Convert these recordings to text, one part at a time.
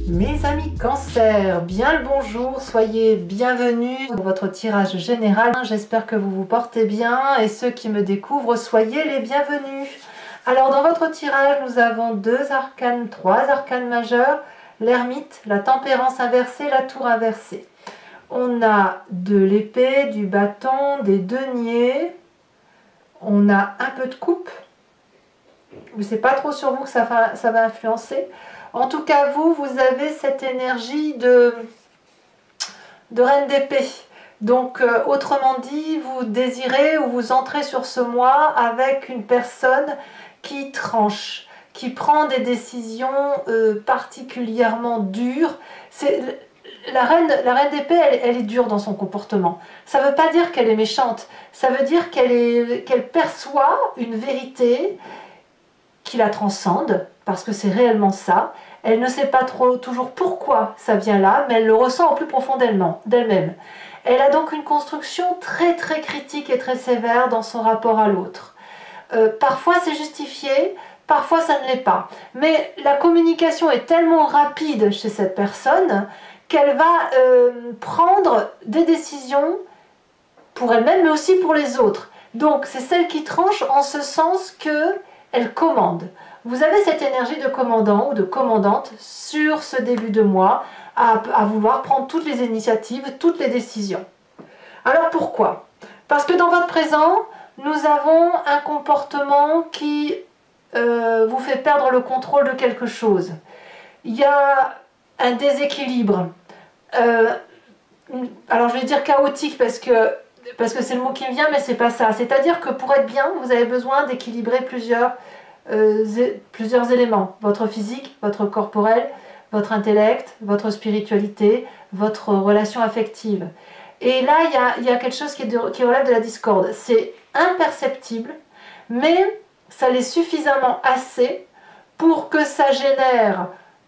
Mes amis Cancer, bien le bonjour, soyez bienvenus dans votre tirage général. J'espère que vous vous portez bien et ceux qui me découvrent, soyez les bienvenus. Alors dans votre tirage, nous avons trois arcanes majeurs, l'ermite, la tempérance inversée, la tour inversée. On a de l'épée, du bâton, des deniers, on a un peu de coupe. Je ne sais pas trop sur vous que ça va influencer. En tout cas, vous avez cette énergie de reine d'épée. Donc, autrement dit, vous désirez ou vous entrez sur ce mois avec une personne qui tranche, qui prend des décisions particulièrement dures. La reine d'épée, elle est dure dans son comportement. Ça ne veut pas dire qu'elle est méchante. Ça veut dire qu'elle perçoit une vérité qui la transcende, parce que c'est réellement ça. Elle ne sait pas toujours pourquoi ça vient là, mais elle le ressent au plus profond d'elle-même. Elle a donc une construction très très critique et très sévère dans son rapport à l'autre. Parfois c'est justifié, parfois ça ne l'est pas. Mais la communication est tellement rapide chez cette personne qu'elle va prendre des décisions pour elle-même, mais aussi pour les autres. Donc c'est celle qui tranche en ce sens que elle commande. Vous avez cette énergie de commandant ou de commandante sur ce début de mois à vouloir prendre toutes les initiatives, toutes les décisions. Alors pourquoi? Parce que dans votre présent, nous avons un comportement qui vous fait perdre le contrôle de quelque chose. Il y a un déséquilibre. Alors je vais dire chaotique parce que c'est le mot qui me vient, mais c'est pas ça. C'est-à-dire que pour être bien, vous avez besoin d'équilibrer plusieurs éléments. Votre physique, votre corporel, votre intellect, votre spiritualité, votre relation affective. Et là, il y a quelque chose qui relève de la discorde. C'est imperceptible, mais ça l'est suffisamment assez pour que ça génère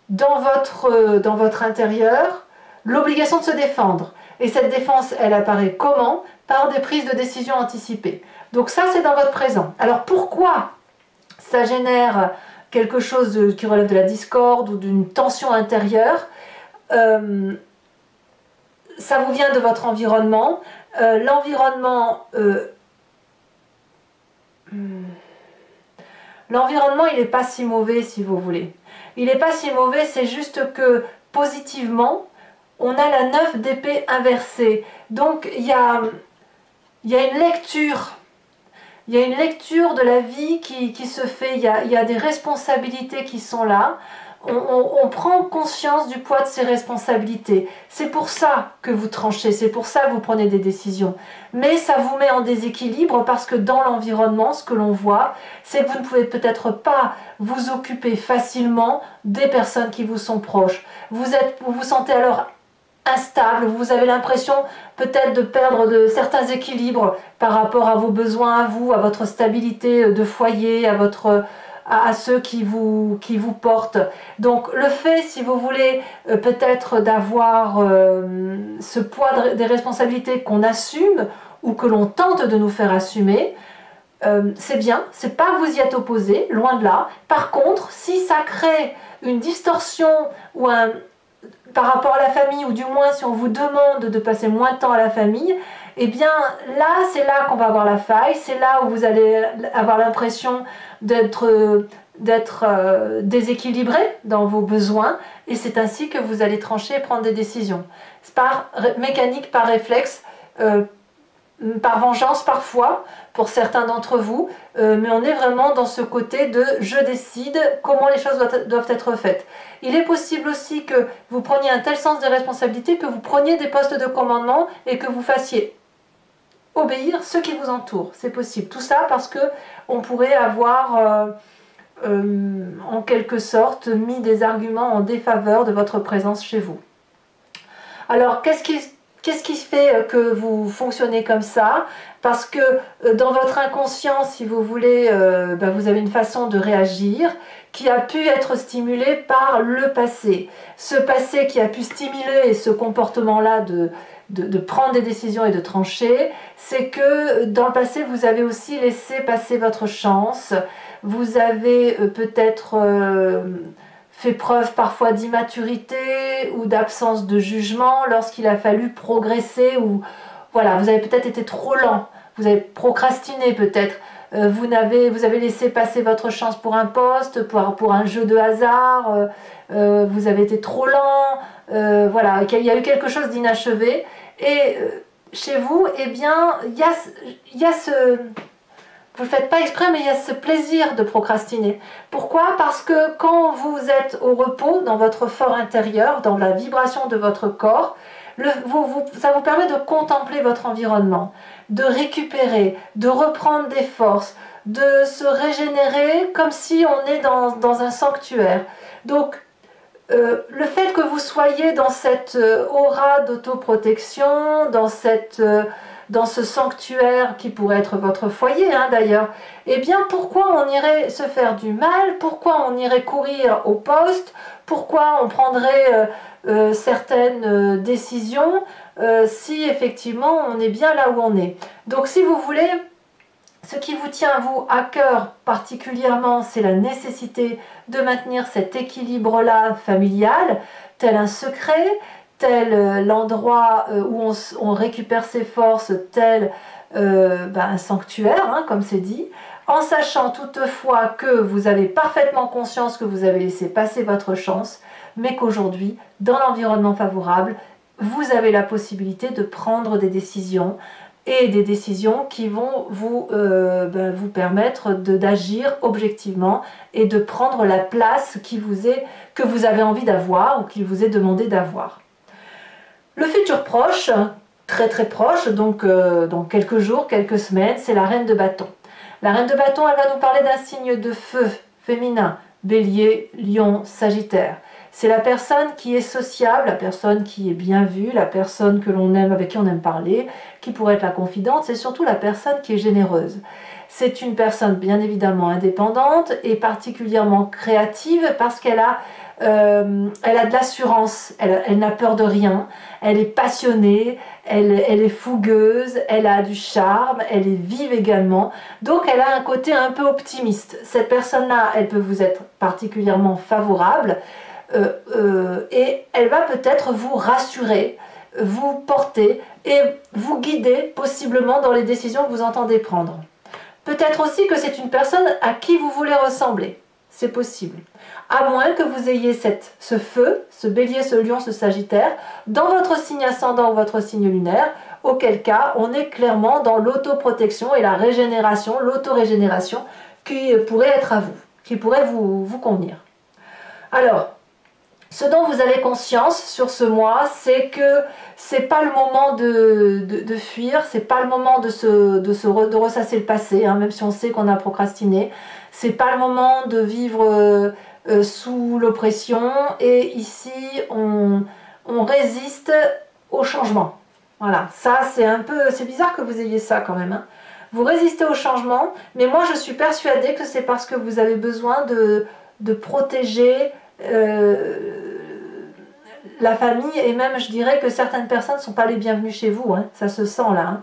dans votre intérieur l'obligation de se défendre. Et cette défense, elle apparaît comment? Par des prises de décision anticipées. Donc ça, c'est dans votre présent. Alors pourquoi ça génère quelque chose qui relève de la discorde ou d'une tension intérieure? Ça vous vient de votre environnement. L'environnement, il n'est pas si mauvais, si vous voulez. Il n'est pas si mauvais, c'est juste que positivement, on a la 9 d'épée inversée. Donc il y a une lecture. Il y a une lecture de la vie qui se fait. Il y a des responsabilités qui sont là. On prend conscience du poids de ces responsabilités. C'est pour ça que vous tranchez, c'est pour ça que vous prenez des décisions. Mais ça vous met en déséquilibre parce que dans l'environnement, ce que l'on voit, c'est que vous ne pouvez peut-être pas vous occuper facilement des personnes qui vous sont proches. Vous vous sentez alors instable, vous avez l'impression peut-être de perdre certains équilibres par rapport à vos besoins, à vous, à votre stabilité de foyer, à ceux qui vous portent. Donc le fait, si vous voulez, peut-être d'avoir ce poids des responsabilités qu'on assume ou que l'on tente de nous faire assumer, c'est bien, c'est pas que vous y êtes opposé, loin de là. Par contre, si ça crée une distorsion ou par rapport à la famille, ou du moins si on vous demande de passer moins de temps à la famille, eh bien là, c'est là qu'on va avoir la faille, c'est là où vous allez avoir l'impression d'être déséquilibré dans vos besoins, et c'est ainsi que vous allez trancher et prendre des décisions. C'est par mécanique, par réflexe, par vengeance parfois, pour certains d'entre vous, mais on est vraiment dans ce côté de « je décide comment les choses doivent être faites ». Il est possible aussi que vous preniez un tel sens des responsabilités que vous preniez des postes de commandement et que vous fassiez obéir ceux qui vous entourent. C'est possible. Tout ça parce que on pourrait avoir en quelque sorte mis des arguments en défaveur de votre présence chez vous. Alors qu'est-ce qui fait que vous fonctionnez comme ça? Parce que dans votre inconscient, si vous voulez, vous avez une façon de réagir qui a pu être stimulée par le passé. Ce passé qui a pu stimuler ce comportement-là de prendre des décisions et de trancher, c'est que dans le passé, vous avez aussi laissé passer votre chance. Vous avez peut-être fait preuve parfois d'immaturité ou d'absence de jugement lorsqu'il a fallu progresser, ou voilà, vous avez peut-être été trop lent, vous avez procrastiné peut-être, vous avez laissé passer votre chance pour un poste, pour un jeu de hasard, vous avez été trop lent, voilà, il y a eu quelque chose d'inachevé, et chez vous, eh bien, il y a ce... Vous ne le faites pas exprès, mais il y a ce plaisir de procrastiner. Pourquoi? Parce que quand vous êtes au repos, dans votre fort intérieur, dans la vibration de votre corps, ça vous permet de contempler votre environnement, de récupérer, de reprendre des forces, de se régénérer comme si on est dans un sanctuaire. Donc, le fait que vous soyez dans cette aura d'autoprotection, dans ce sanctuaire qui pourrait être votre foyer d'ailleurs, eh bien pourquoi on irait se faire du mal? Pourquoi on irait courir au poste? Pourquoi on prendrait certaines décisions si effectivement on est bien là où on est? Donc si vous voulez, ce qui vous tient vous à cœur particulièrement, c'est la nécessité de maintenir cet équilibre-là familial, tel un secret, tel l'endroit où on récupère ses forces, tel un sanctuaire, comme c'est dit, en sachant toutefois que vous avez parfaitement conscience que vous avez laissé passer votre chance, mais qu'aujourd'hui, dans l'environnement favorable, vous avez la possibilité de prendre des décisions, et des décisions qui vont vous permettre d'agir objectivement et de prendre la place que vous avez envie d'avoir ou qu'il vous est demandé d'avoir. Le futur proche, très très proche, donc dans quelques jours, quelques semaines, c'est la reine de bâton. La reine de bâton, elle va nous parler d'un signe de feu féminin, Bélier, Lion, Sagittaire. C'est la personne qui est sociable, la personne qui est bien vue, la personne que l'on aime, avec qui on aime parler, qui pourrait être la confidente, c'est surtout la personne qui est généreuse. C'est une personne bien évidemment indépendante et particulièrement créative parce qu'elle a de l'assurance, elle n'a peur de rien, elle est passionnée, elle est fougueuse, elle a du charme, elle est vive également, donc elle a un côté un peu optimiste. Cette personne-là, elle peut vous être particulièrement favorable, et elle va peut-être vous rassurer, vous porter et vous guider possiblement dans les décisions que vous entendez prendre. Peut-être aussi que c'est une personne à qui vous voulez ressembler, c'est possible. À moins que vous ayez ce feu, ce bélier, ce lion, ce sagittaire, dans votre signe ascendant ou votre signe lunaire, auquel cas on est clairement dans l'autoprotection et la régénération, l'autorégénération qui pourrait être à vous, qui pourrait vous convenir. Alors, ce dont vous avez conscience sur ce mois, c'est que c'est pas le moment de fuir, c'est pas le moment de ressasser le passé, même si on sait qu'on a procrastiné. C'est pas le moment de vivre sous l'oppression, et ici on résiste au changement. Voilà, ça c'est bizarre que vous ayez ça quand même. Vous résistez au changement, mais moi je suis persuadée que c'est parce que vous avez besoin de protéger la famille, et même je dirais que certaines personnes ne sont pas les bienvenues chez vous, ça se sent là.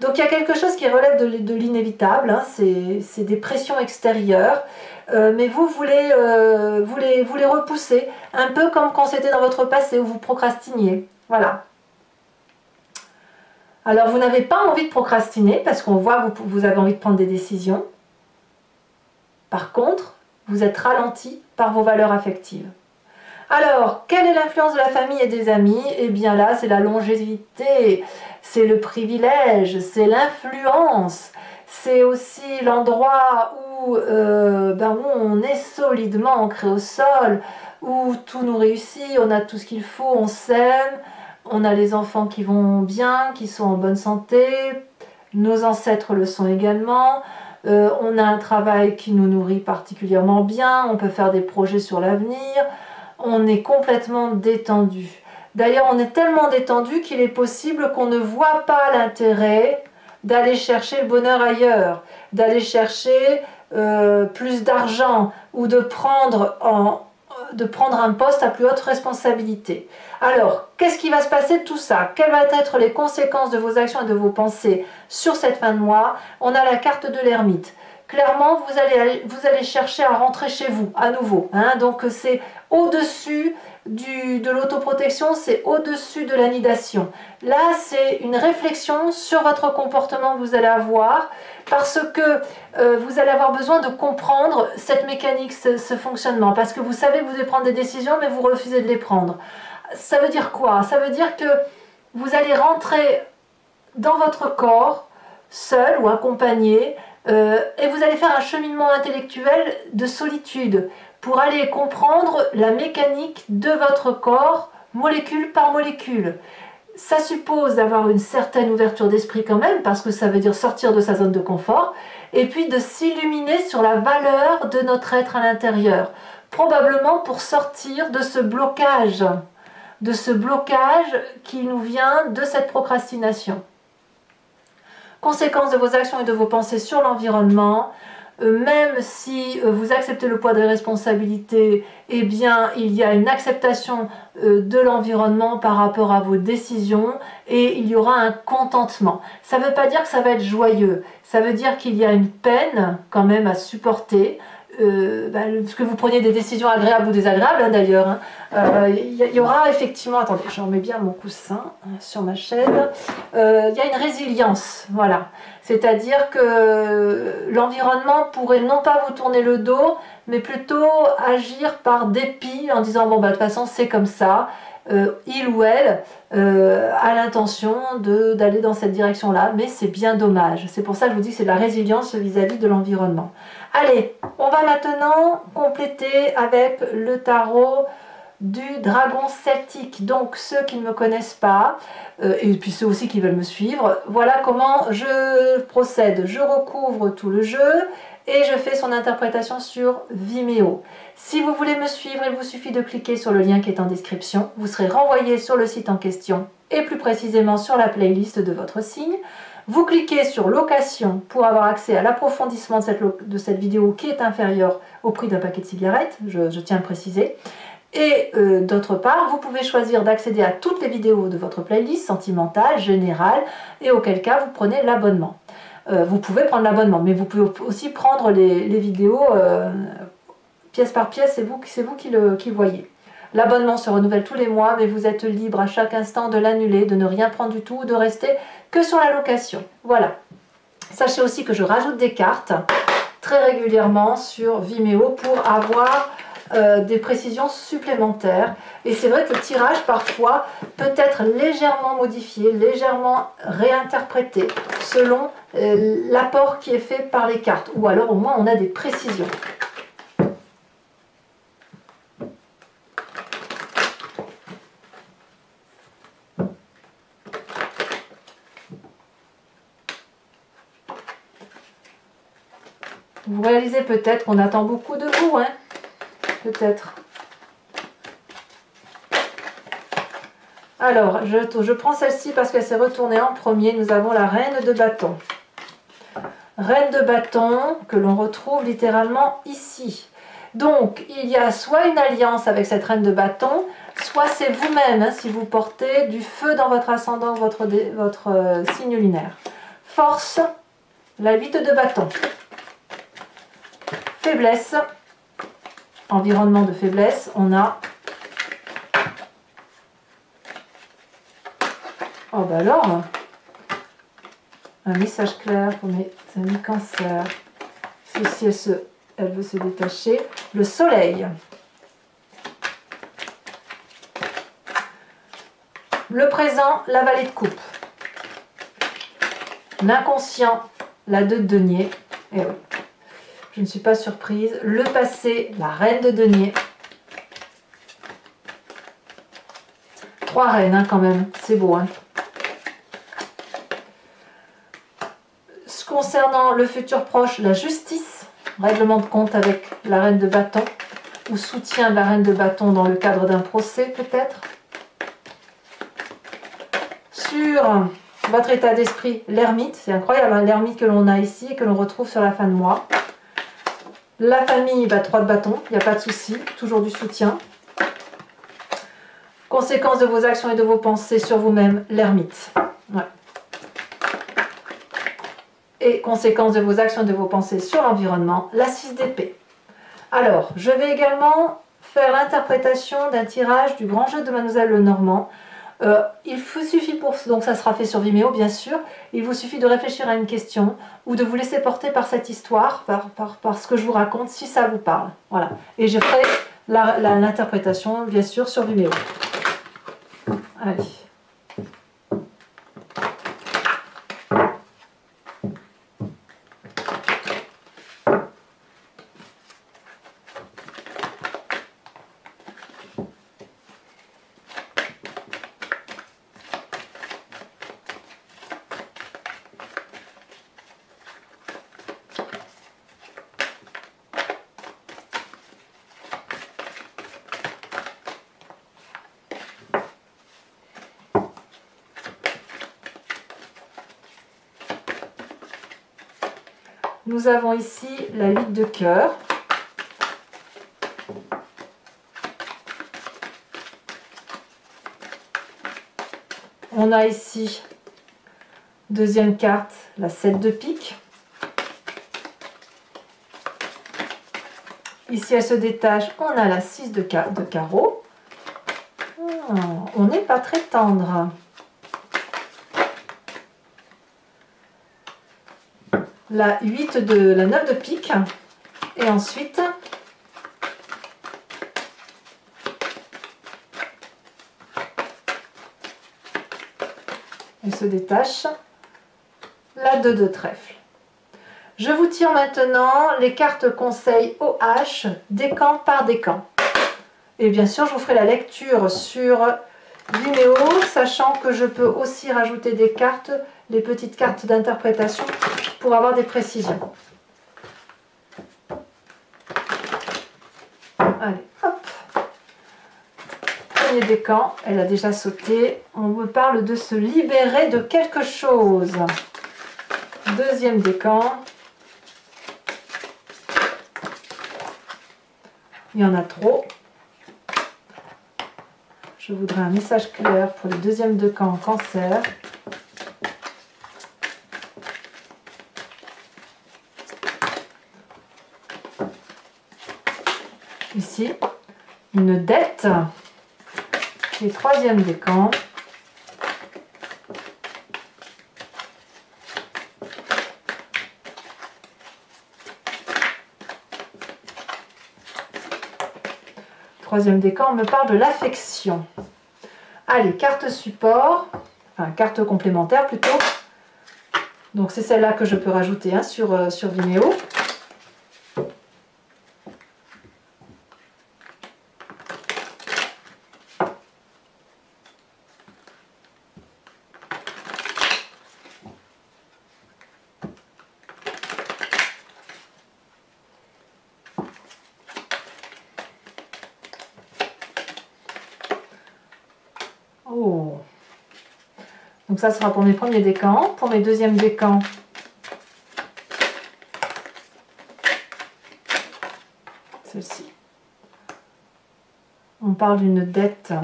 Donc il y a quelque chose qui relève de l'inévitable, c'est des pressions extérieures, mais vous voulez repousser, un peu comme quand c'était dans votre passé où vous procrastiniez. Voilà. Alors vous n'avez pas envie de procrastiner parce qu'on voit que vous avez envie de prendre des décisions. Par contre, vous êtes ralenti par vos valeurs affectives. Alors, quelle est l'influence de la famille et des amis? Eh bien là, c'est la longévité, c'est le privilège, c'est l'influence, c'est aussi l'endroit où on est solidement ancré au sol, où tout nous réussit, on a tout ce qu'il faut, on s'aime, on a les enfants qui vont bien, qui sont en bonne santé, nos ancêtres le sont également, on a un travail qui nous nourrit particulièrement bien, on peut faire des projets sur l'avenir, on est complètement détendu. D'ailleurs, on est tellement détendu qu'il est possible qu'on ne voit pas l'intérêt d'aller chercher le bonheur ailleurs, d'aller chercher plus d'argent ou de prendre un poste à plus haute responsabilité. Alors, qu'est-ce qui va se passer de tout ça? Quelles vont être les conséquences de vos actions et de vos pensées sur cette fin de mois? On a la carte de l'ermite. clairement, vous allez chercher à rentrer chez vous, à nouveau. Hein. Donc, c'est au-dessus de l'autoprotection, c'est au-dessus de l'anidation. Là, c'est une réflexion sur votre comportement que vous allez avoir, parce que vous allez avoir besoin de comprendre cette mécanique, ce fonctionnement, parce que vous savez que vous devez prendre des décisions, mais vous refusez de les prendre. Ça veut dire quoi? Ça veut dire que vous allez rentrer dans votre corps, seul ou accompagné, et vous allez faire un cheminement intellectuel de solitude pour aller comprendre la mécanique de votre corps, molécule par molécule. Ça suppose d'avoir une certaine ouverture d'esprit quand même, parce que ça veut dire sortir de sa zone de confort, et puis de s'illuminer sur la valeur de notre être à l'intérieur, probablement pour sortir de ce blocage qui nous vient de cette procrastination. Conséquence de vos actions et de vos pensées sur l'environnement, même si vous acceptez le poids des responsabilités, eh bien il y a une acceptation de l'environnement par rapport à vos décisions et il y aura un contentement. Ça ne veut pas dire que ça va être joyeux, ça veut dire qu'il y a une peine quand même à supporter. Que vous preniez des décisions agréables ou désagréables hein, d'ailleurs. Hein. Il y aura effectivement, attendez, je remets bien mon coussin sur ma chaîne, il y a une résilience, voilà. C'est-à-dire que l'environnement pourrait non pas vous tourner le dos, mais plutôt agir par dépit en disant bon bah de toute façon c'est comme ça. Il ou elle a l'intention d'aller dans cette direction-là, mais c'est bien dommage. C'est pour ça que je vous dis que c'est de la résilience vis-à-vis de l'environnement. Allez, on va maintenant compléter avec le tarot du dragon celtique. Donc ceux qui ne me connaissent pas, et puis ceux aussi qui veulent me suivre, voilà comment je procède. Je recouvre tout le jeu et je fais son interprétation sur Vimeo. Si vous voulez me suivre, il vous suffit de cliquer sur le lien qui est en description. Vous serez renvoyé sur le site en question et plus précisément sur la playlist de votre signe. Vous cliquez sur location pour avoir accès à l'approfondissement de cette vidéo qui est inférieure au prix d'un paquet de cigarettes, je tiens à le préciser. Et d'autre part, vous pouvez choisir d'accéder à toutes les vidéos de votre playlist sentimentale, générale, et auquel cas vous prenez l'abonnement. Vous pouvez prendre l'abonnement, mais vous pouvez aussi prendre les vidéos pièce par pièce, c'est vous qui le voyez. L'abonnement se renouvelle tous les mois, mais vous êtes libre à chaque instant de l'annuler, de ne rien prendre du tout, de rester que sur la location. Voilà. Sachez aussi que je rajoute des cartes très régulièrement sur Vimeo pour avoir des précisions supplémentaires. Et c'est vrai que le tirage parfois peut être légèrement modifié, légèrement réinterprété selon l'apport qui est fait par les cartes. Ou alors au moins on a des précisions. Vous réalisez peut-être qu'on attend beaucoup de vous, hein? Peut-être. Alors, je prends celle-ci parce qu'elle s'est retournée en premier. Nous avons la reine de bâton. Reine de bâton que l'on retrouve littéralement ici. Donc, il y a soit une alliance avec cette reine de bâton, soit c'est vous-même, hein, si vous portez du feu dans votre ascendant, votre signe lunaire. Force, la 8 de bâton. Faiblesse, environnement de faiblesse, on a... Oh bah alors, un message clair pour mes amis cancer. Si elle veut se détacher. Le soleil. Le présent, la vallée de coupe. L'inconscient, la 2 de denier. Et oui. Je ne suis pas surprise. Le passé, la reine de denier. 3 reines hein, quand même, c'est beau. Hein. Concernant le futur proche, la justice, règlement de compte avec la reine de bâton, ou soutien de la reine de bâton dans le cadre d'un procès peut-être. Sur votre état d'esprit, l'ermite, c'est incroyable, hein, l'ermite que l'on a ici et que l'on retrouve sur la fin de mois. La famille, 3 de bâton, il n'y a pas de souci, toujours du soutien. Conséquence de vos actions et de vos pensées sur vous-même, l'ermite. Ouais. et conséquence de vos actions et de vos pensées sur l'environnement, la 6 d'épée. Alors, je vais également faire l'interprétation d'un tirage du grand jeu de Mademoiselle Lenormand. Il vous suffit donc ça sera fait sur Vimeo bien sûr, il vous suffit de réfléchir à une question ou de vous laisser porter par cette histoire, par ce que je vous raconte, si ça vous parle. Voilà. Et je ferai l'interprétation bien sûr sur Vimeo. Allez. Nous avons ici la 8 de cœur. On a ici, deuxième carte, la 7 de pique. Ici, elle se détache, on a la 6 de carreau. On n'est pas très tendre. La 9 de pique. Et ensuite, elle se détache, la 2 de trèfle. Je vous tire maintenant les cartes conseils OH, décan par décan. Et bien sûr, je vous ferai la lecture sur Vimeo, sachant que je peux aussi rajouter des cartes, les petites cartes d'interprétation, pour avoir des précisions. Allez, hop. Premier décan, elle a déjà sauté. On me parle de se libérer de quelque chose. Deuxième décan. Il y en a trop. Je voudrais un message clair pour le deuxième décan en cancer. Ici, une dette. Et troisième décan. Troisième décan, on me parle de l'affection. Allez, carte support, enfin carte complémentaire plutôt. Donc c'est celle-là que je peux rajouter hein, sur Vimeo. Oh. Donc ça sera pour mes premiers décans. Pour mes deuxièmes décans, celle-ci. On parle d'une dette.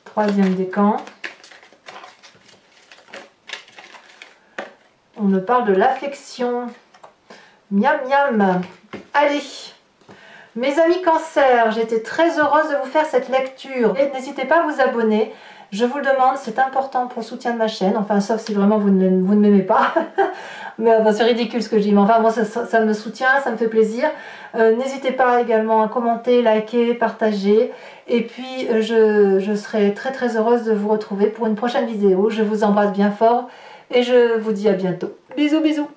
Troisième décan. On me parle de l'affection. Miam miam. Allez. Mes amis cancer, j'étais très heureuse de vous faire cette lecture. Et n'hésitez pas à vous abonner. Je vous le demande, c'est important pour le soutien de ma chaîne. Enfin, sauf si vraiment vous ne m'aimez pas. Mais bon, c'est ridicule ce que je dis. Mais enfin, moi, ça me soutient, ça me fait plaisir. N'hésitez pas également à commenter, liker, partager. Et puis, je serai très très heureuse de vous retrouver pour une prochaine vidéo. Je vous embrasse bien fort et je vous dis à bientôt. Bisous, bisous.